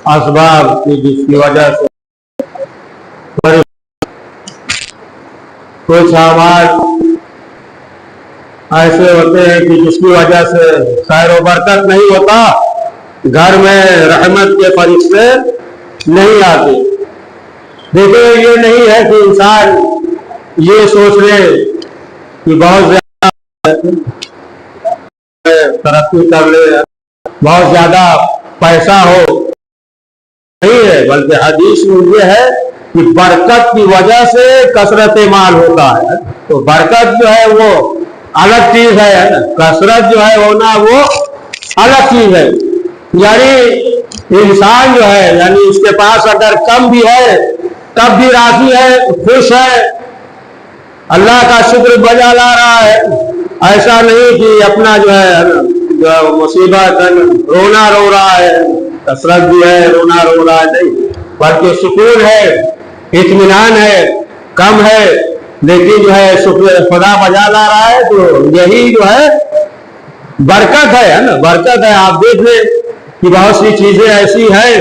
اسباب کی جس کی وجہ سے کچھ آواز ایسے ہوتے ہیں کہ جس کی وجہ سے خیر و برکت نہیں ہوتا، گھر میں رحمت کے فرشتے نہیں آتے۔ دیکھیں، یہ نہیں ہے کہ انسان یہ سوچ لے کہ بہت زیادہ ترقی کر لے، بہت زیادہ پیسہ ہو، نہیں ہے، بلکہ حدیث میں یہ ہے کہ برکت کی وجہ سے کثرت مال ہوتا ہے۔ تو برکت جو ہے وہ الگ چیز ہے، کثرت جو ہے ہونا وہ الگ چیز ہے۔ یعنی انسان جو ہے، یعنی اس کے پاس اگر کم بھی ہے تب بھی راضی ہے، خوش ہے، اللہ کا شکر بجا لا رہا ہے۔ ایسا نہیں کہ اپنا جو ہے مصیبت رونا رو رہا ہے، کثرت بھی ہے، رونا رو رہا ہے، نہیں، بلکہ سکون ہے، اطمینان ہے، کم ہے، لیکن جو ہے شکر خدا بجا لا رہا ہے۔ تو یہی جو ہے برکت ہے نا، برکت ہے۔ آپ دیکھ لیں کہ بہت سی چیزیں ایسی ہیں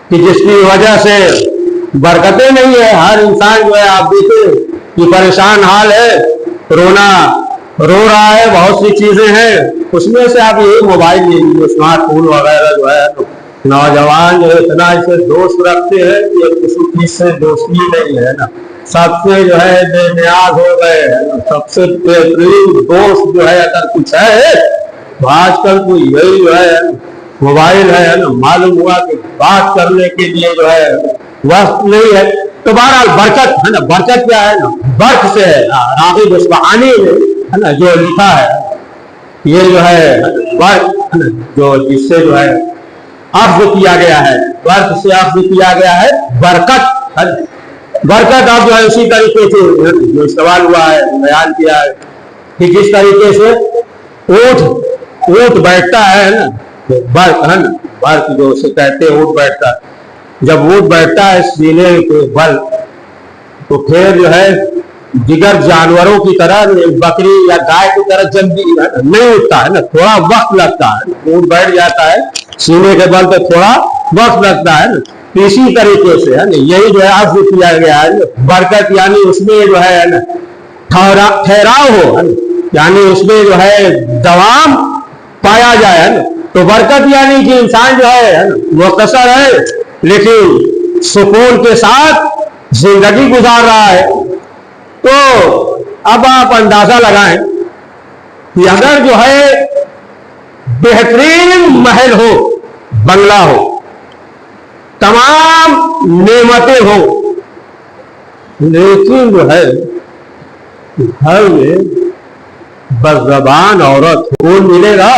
کہ جس کی وجہ سے برکتیں نہیں ہے۔ ہر انسان جو ہے آپ دیکھیں کہ پریشان حال ہے، رونا رو رہا ہے، بہت سی چیزیں ہیں، اس میں سے آپ یہی موبائل لے لیجیے، اسمارٹ فون وغیرہ جو ہے، نوجوان جو ہے اتنا اسے دوست رکھتے ہیں کہ کسی چیز سے دوستی نہیں ہے نا، سب سے جو ہے بے نیاز ہو گئے، سب سے بہترین دوست جو ہے اگر کچھ ہے تو آج کل تو یہی جو ہے موبائل ہے نا۔ معلوم ہوا کہ بات کرنے کے لیے جو ہے وقت نہیں ہے۔ تو بہرحال برکت ہے نا، برکت کیا ہے نا، برق سے ہے، راغب اصفہانی ہے نا جو لکھا ہے، یہ جو ہے برق جو جس سے جو ہے اخذ کیا گیا ہے، برق سے اخذ کیا گیا ہے برکت۔ برکت آپ جو ہے اسی طریقے سے جو استعمال ہوا ہے، بیان کیا ہے کہ جس طریقے سے اونٹ بیٹھتا ہے نا، برق ہے نا، برق جو اسے کہتے ہیں اونٹ بیٹھتا ہے، جب اونٹ بیٹھتا ہے سینے کے بل تو پھر جو ہے دیگر جانوروں کی طرح بکری یا گائے کی طرح جلدی نہیں اٹھتا ہے نا، تھوڑا وقت لگتا ہے۔ اونٹ بیٹھ جاتا ہے سینے کے بل پہ، تھوڑا وقت لگتا ہے نا۔ اسی طریقے سے ہے نا یہی جو ہے عفو کیا گیا ہے برکت، یعنی اس میں جو ہے نا ٹھہراؤ ہو، یعنی اس میں جو ہے دوام پایا جائے نا۔ تو برکت یعنی کہ انسان جو ہے مختصر ہے لیکن سکون کے ساتھ زندگی گزار رہا ہے۔ تو اب آپ اندازہ لگائیں کہ اگر جو ہے بہترین محل ہو، بنگلہ ہو، تمام نعمتیں ہو، لیکن جو ہے گھر میں بدزبان عورت کون ملے گا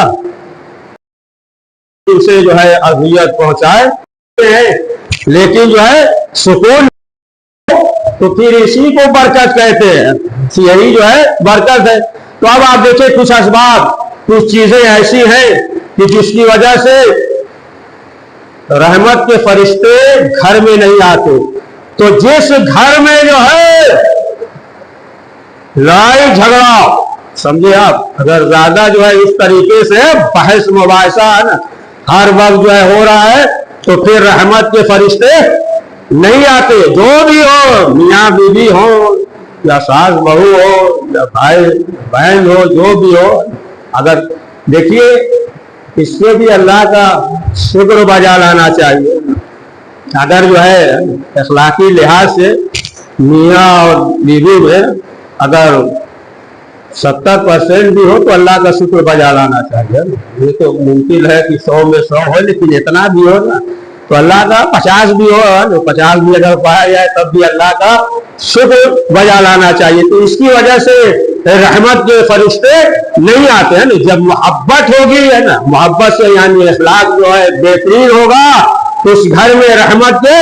اسے جو ہے اذیت پہنچائے، لیکن جو ہے سکون، تو پھر اسی کو برکت کہتے ہیں، یہی جو ہے برکت ہے۔ تو اب آپ دیکھیں کچھ اسباب، کچھ چیزیں ایسی ہیں کہ جس کی وجہ سے رحمت کے فرشتے گھر میں نہیں آتے۔ تو جس گھر میں جو ہے لڑائی جھگڑا، سمجھے آپ، اگر زیادہ جو ہے اس طریقے سے بحث مباحثہ ہے نا ہر وقت جو ہے ہو رہا ہے، تو پھر رحمت کے فرشتے نہیں آتے۔ جو بھی ہو، میاں بیوی ہو یا ساس بہو ہو یا بھائی بہن ہو، جو بھی ہو، اگر دیکھیے اس سے بھی اللہ کا شکر بجا لانا چاہیے۔ اگر جو ہے اخلاقی لحاظ سے میاں اور بیوی میں اگر 70% بھی ہو تو اللہ کا شکر بجا لانا چاہیے۔ یہ تو ممکن ہے کہ 100 میں 100 ہو، لیکن اتنا بھی ہو نا تو اللہ کا 50 بھی ہو، 50 بھی اگر پایا جائے تب بھی اللہ کا شکر بجا لانا چاہیے۔ تو اس کی وجہ سے رحمت کے فرشتے نہیں آتے ہیں نا۔ جب محبت ہوگی ہے نا، محبت سے یعنی اخلاق جو ہے بہترین ہوگا تو اس گھر میں رحمت کے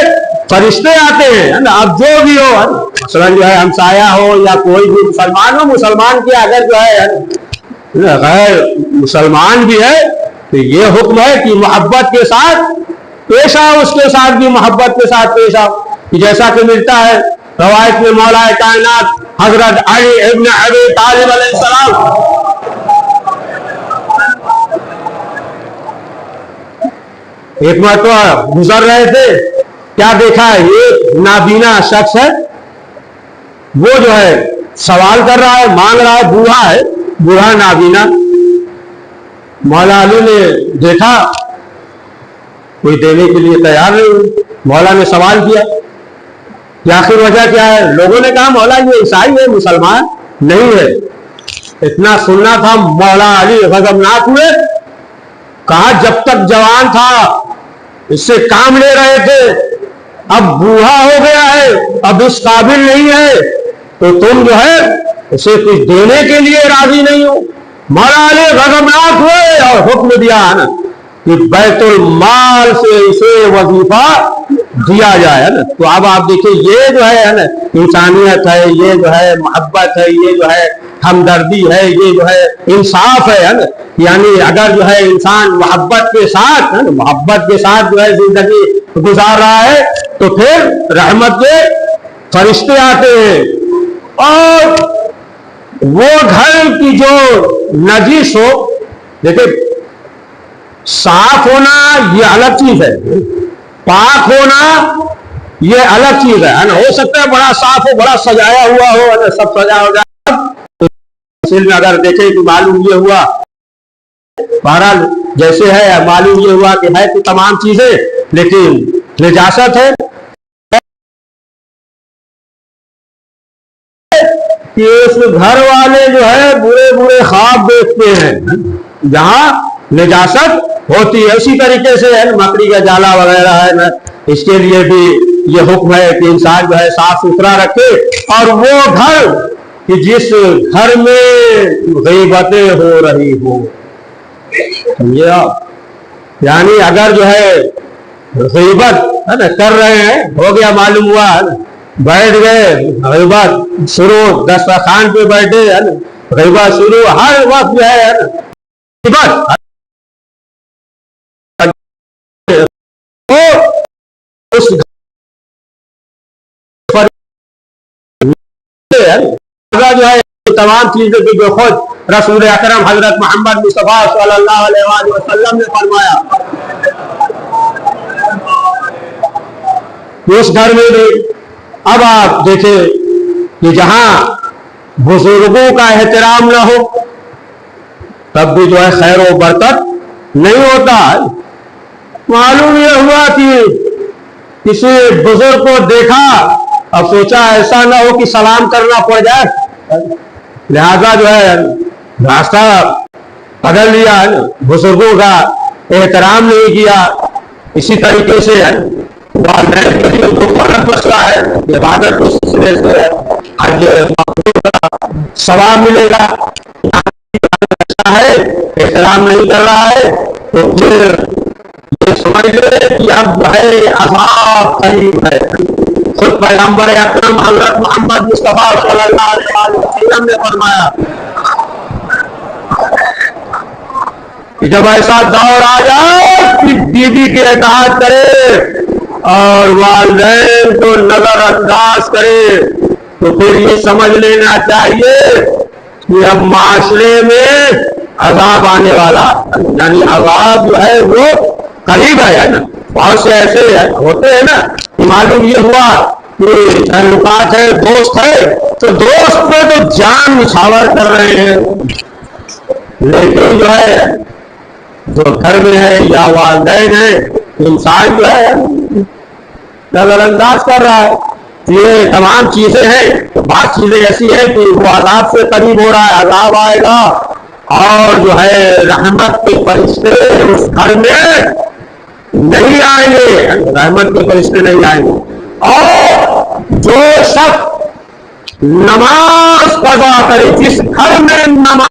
فرشتے آتے ہیں نا۔ اب جو بھی ہو، مثلا جو ہے ہمسایہ ہو یا کوئی بھی مسلمان ہو، مسلمان کی اگر جو ہے غیر مسلمان بھی ہے تو یہ حکم ہے کہ محبت کے ساتھ پیش آؤ، اس کے ساتھ بھی محبت کے ساتھ پیش آؤ، جیسا کہ ملتا ہے روایت میں مولا کائنات حضرت علی ابن ابی طالب علیہ السلام ایک مرتبہ گزر رہے تھے، کیا دیکھا ہے، ایک نابینا شخص ہے، وہ جو ہے سوال کر رہا ہے، مانگ رہا ہے، بوڑھا ہے، بوڑھا نابینا. مولا علی نے دیکھا کوئی دینے کے لیے تیار نہیں. مولا نے سوال کیا کہ آخر وجہ کیا ہے؟ لوگوں نے کہا مولا یہ عیسائی ہے، مسلمان نہیں ہے. اتنا سننا تھا، مولا علی غضبناک ہوئے. کہا جب تک جوان تھا اس سے کام لے رہے تھے، اب بوڑھا ہو گیا ہے، اب اس قابل نہیں ہے، تو تم جو ہے اسے کچھ دینے کے لیے راضی نہیں ہو. مولا علی غضبناک ہوئے اور حکم دیا نا کہ بیت المال سے اسے وظیفہ دیا جائے نا. تو اب آپ دیکھیں یہ جو ہے نا انسانیت ہے، یہ جو ہے محبت ہے، یہ جو ہے ہمدردی ہے، یہ جو ہے انصاف ہے نا. یعنی اگر جو ہے انسان محبت کے ساتھ جو ہے زندگی گزار رہا ہے تو پھر رحمت کے فرشتے آتے ہیں. اور وہ گھر کی جو نجس ہو، دیکھیں صاف ہونا یہ الگ چیز ہے، پاک ہونا یہ الگ چیز ہے نا. ہو سکتا ہے بڑا صاف ہو، بڑا سجایا ہوا ہو، سب سجا ہو جائے. میں اگر دیکھیں کہ معلوم یہ ہوا، بہرحال جیسے ہے معلوم یہ ہوا کہ ہے تو تمام چیزیں لیکن نجاست ہے. کہ اس گھر والے جو ہے برے برے خواب دیکھتے ہیں جہاں نجاست ہوتی ہے. اسی طریقے سے ہے مکڑی کا جالا وغیرہ ہے نا، اس کے لیے بھی یہ حکم ہے کہ انسان جو ہے صاف ستھرا رکھے. اور وہ گھر کہ جس گھر میں غیبتیں ہو رہی ہو، سمجھے آپ، یعنی اگر جو ہے غیبت ہے نا کر رہے ہیں، ہو گیا معلوم ہوا بیٹھ گئے غیبت شروع، دسترخوان پہ بیٹھے ہے نا غیبت شروع، ہر وقت جو ہے غیبت اس جو ہے تمام چیزوں کی جو خود رسول اکرم حضرت محمد مصطفیٰ صلی اللہ علیہ وآلہ وسلم نے فرمایا اس گھر میں بھی. اب آپ دیکھیں کہ جہاں بزرگوں کا احترام نہ ہو تب بھی جو ہے خیر و برکت نہیں ہوتا. معلوم یہ ہوا کہ کسی بزرگ کو دیکھا اب سوچا ایسا نہ ہو کہ سلام کرنا پڑ جائے، لہذا جو ہے راستہ بدل لیا، بزرگوں کا احترام نہیں کیا. اسی طریقے سے مسئلہ ہے، عبادت کے سلسلے سے ثواب ملے گا، ہے احترام نہیں کر رہا ہے تو پھر یہ سمجھ لے کہ اب ہے عذاب قریب ہے. خود پیغمبر اکرم حضرت محمد مصطفیٰ صلی اللہ علیہ وسلم نے فرمایا کہ جب ایسا دور آ جائے کہ بیوی کی اطاعت کرے اور والدین کو نظر انداز کرے تو پھر یہ سمجھ لینا چاہیے کہ اب معاشرے میں عذاب آنے والا، یعنی عذاب جو ہے وہ قریب ہے نا. بہت سے ایسے ہوتے ہیں نا کہ معلوم یہ ہوا کہ تعلقات ہے، دوست ہے، تو دوست پہ تو جان نچھاور کر رہے ہیں، لیکن جو ہے جو گھر میں ہے یا والدین ہے انسان جو ہے نظر انداز کر رہا ہے. یہ تمام چیزیں ہیں. بعض چیزیں ایسی ہیں کہ وہ عذاب سے قریب ہو رہا ہے، عذاب آئے گا اور جو ہے رحمت کے فرشتے اس گھر میں نہیں آئیں گے، رحمت کے فرشتے نہیں آئیں گے. اور جو شخص نماز قضا کرے، جس گھر میں نماز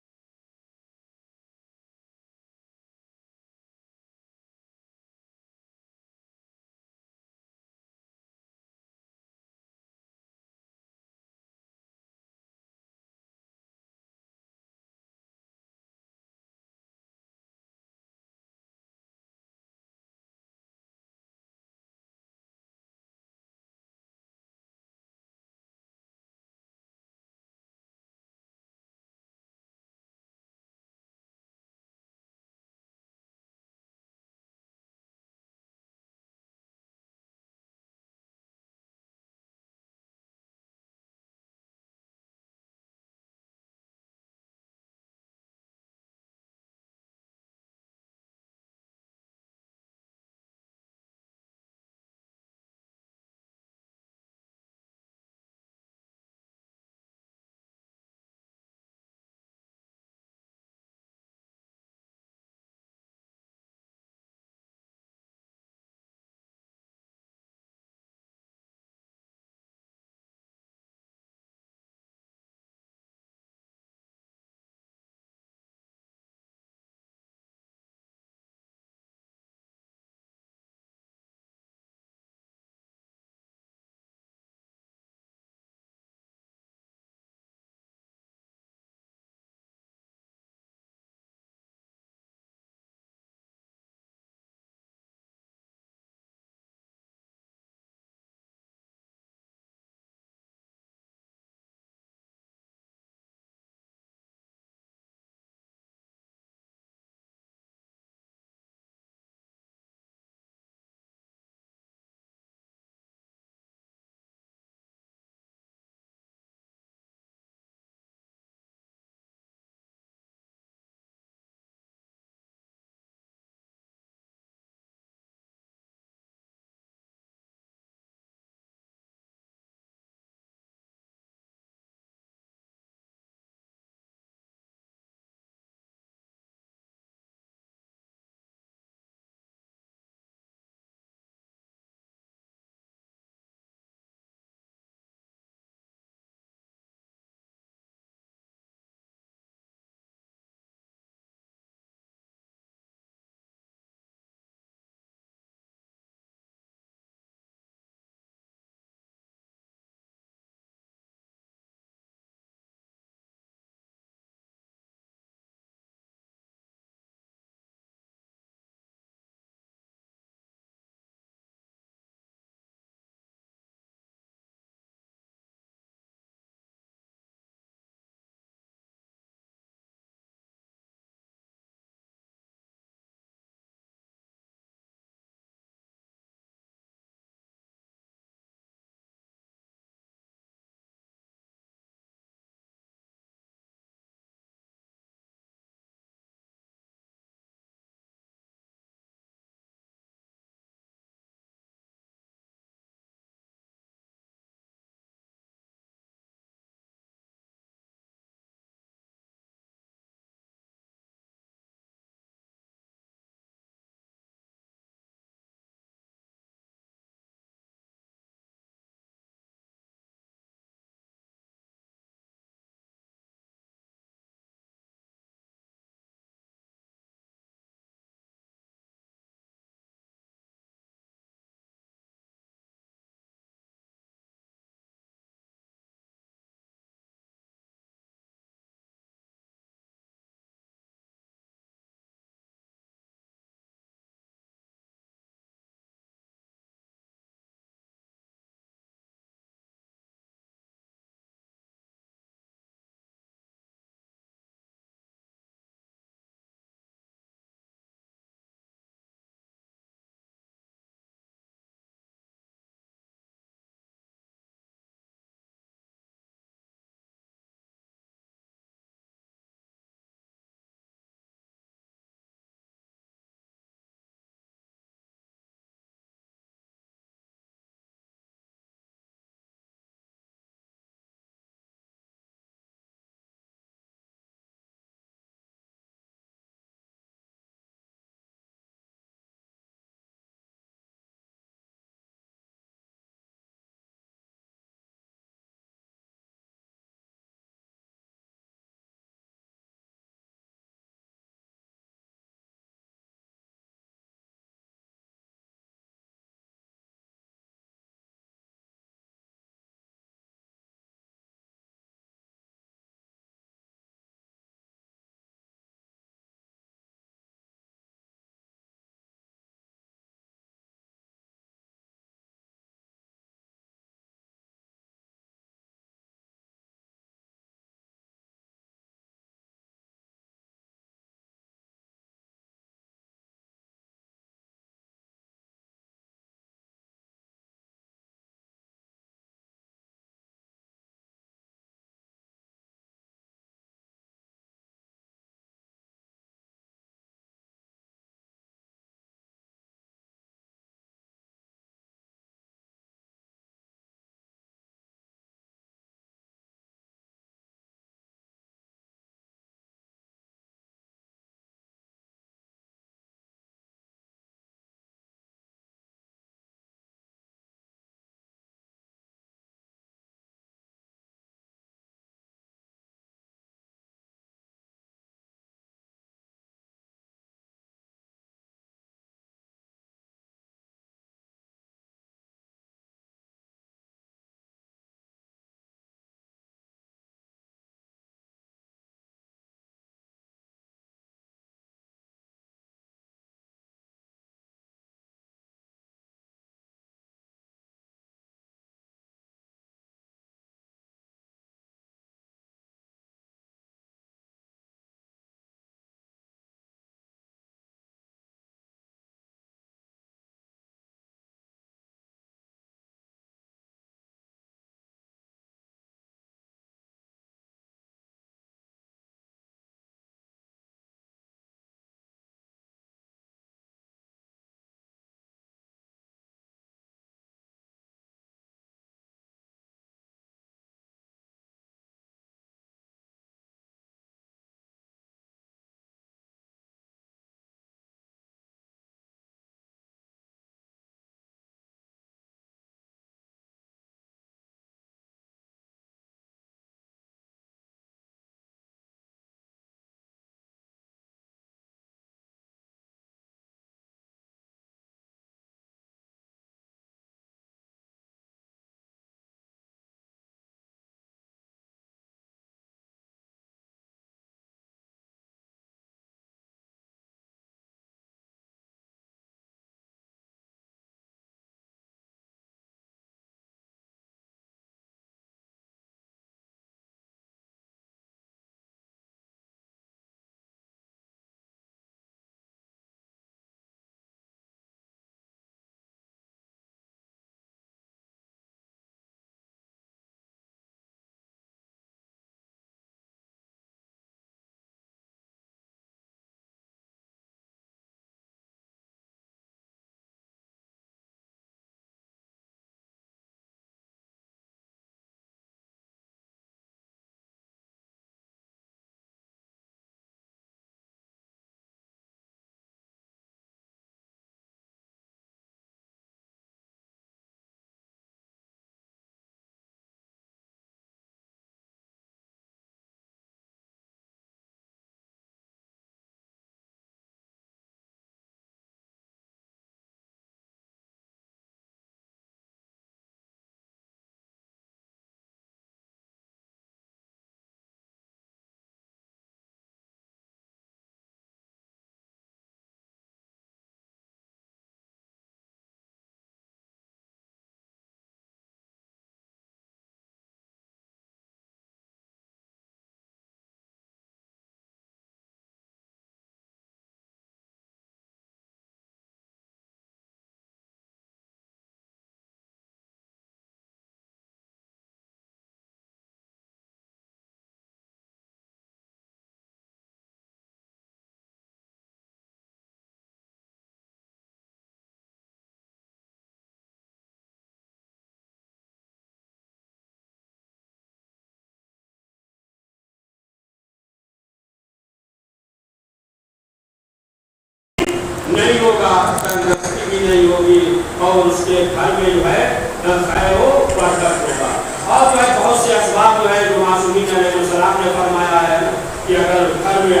نہیں ہوگا، تندرستی بھی نہیں ہوگی، اور اس کے گھر میں جو ہے خیر و برکت ہوگا۔ اور جو ہے بہت سے اسباب جو ہے جو معصومین علیہ السلام نے فرمایا ہے کہ اگر گھر میں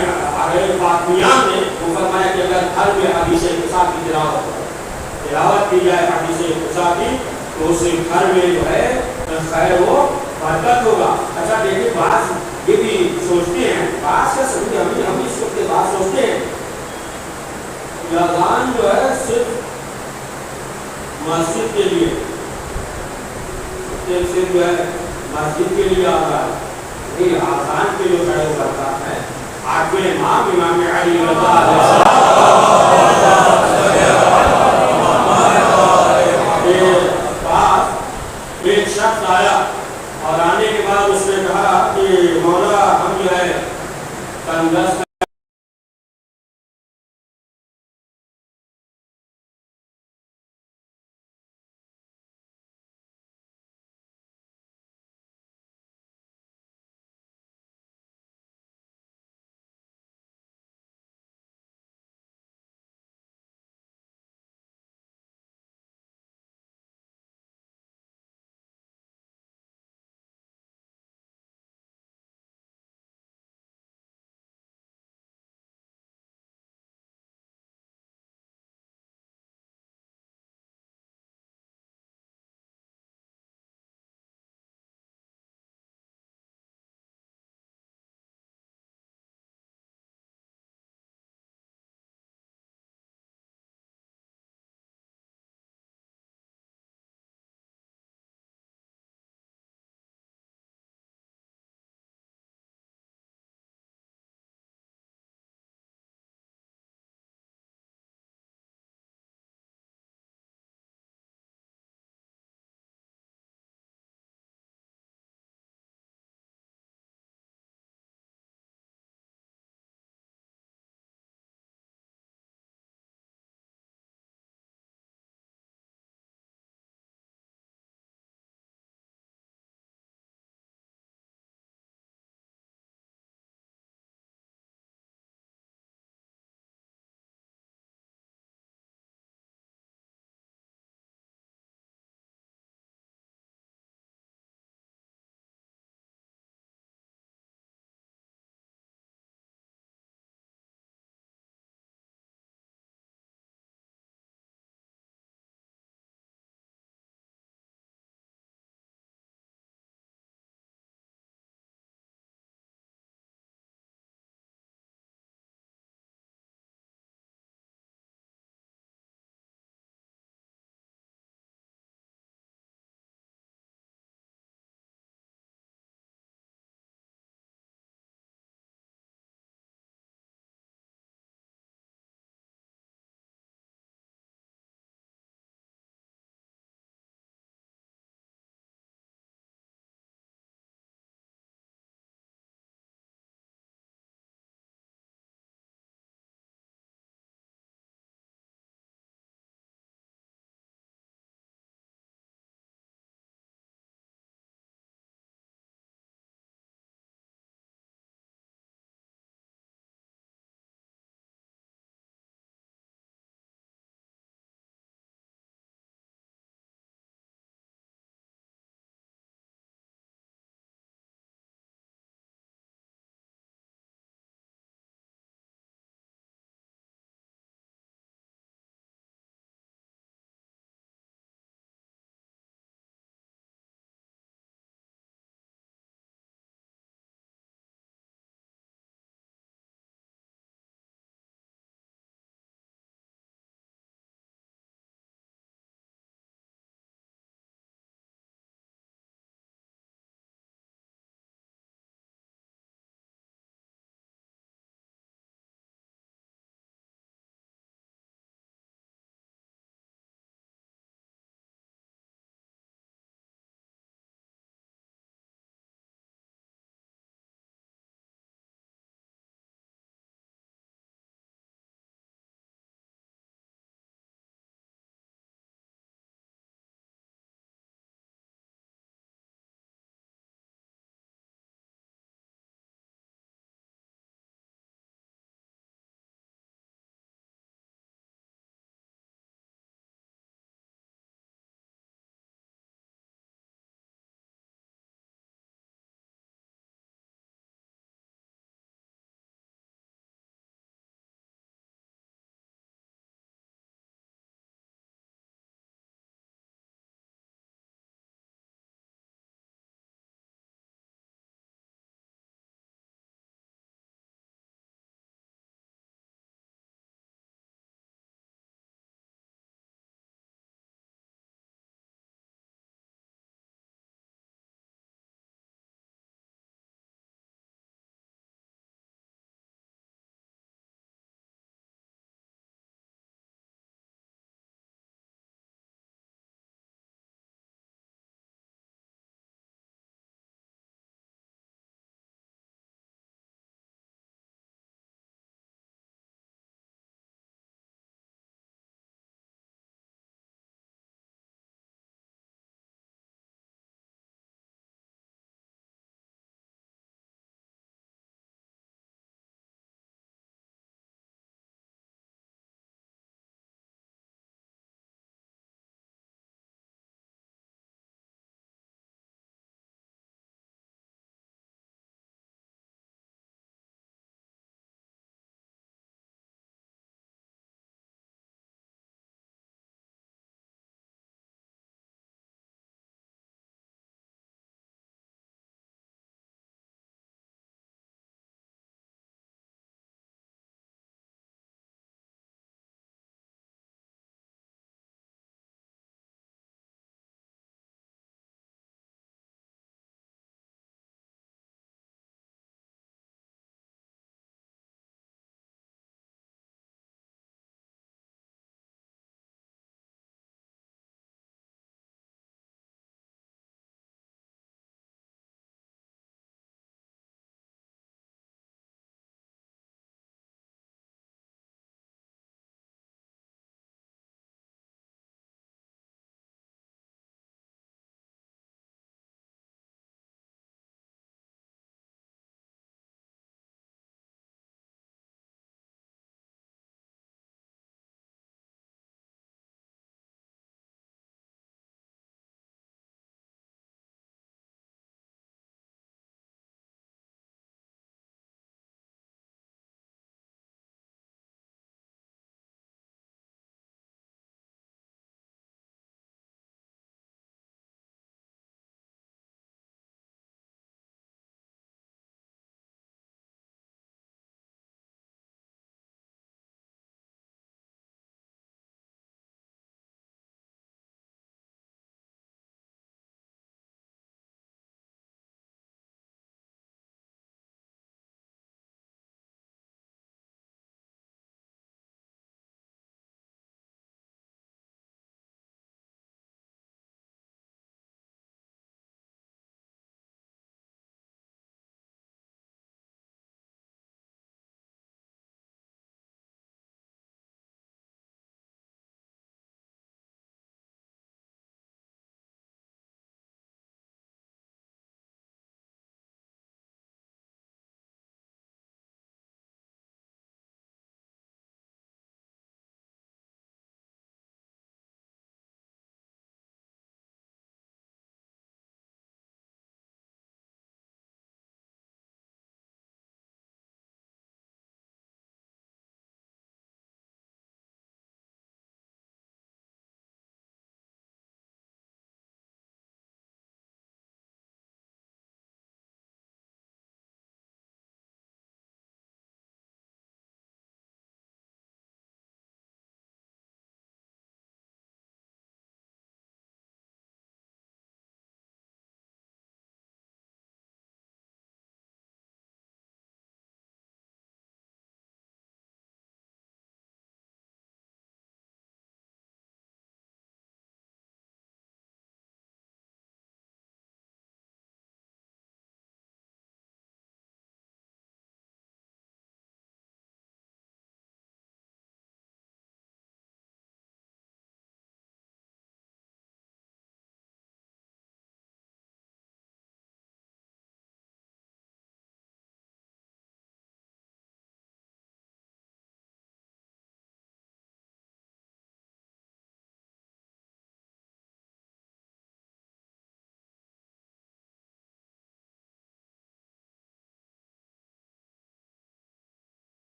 پاکمیان نے وہ فرمایا کہ اگر گھر میں حدیث قصہ کی تلاوت کی جائے حدیث قصہ کی تو اس گھر میں جو ہے خیر و برکت ہوگا۔ اچھا دیکھیں بعض یہ بھی سوچتے ہیں، بعض کا سمجھے ہم اس وقت بات سوچتے ہیں کہ اذان جو ہے صرف مسجد کے لیے، صرف جو ہے مسجد کے لیے آتا ہے، یہ اذان کے جو خیر و برکت ہے آٹھویں امام امام علی رضا علیہ السلام ایک شخص آیا اور آنے کے بعد اس نے کہا کہ مولا ہم جو ہے تندرست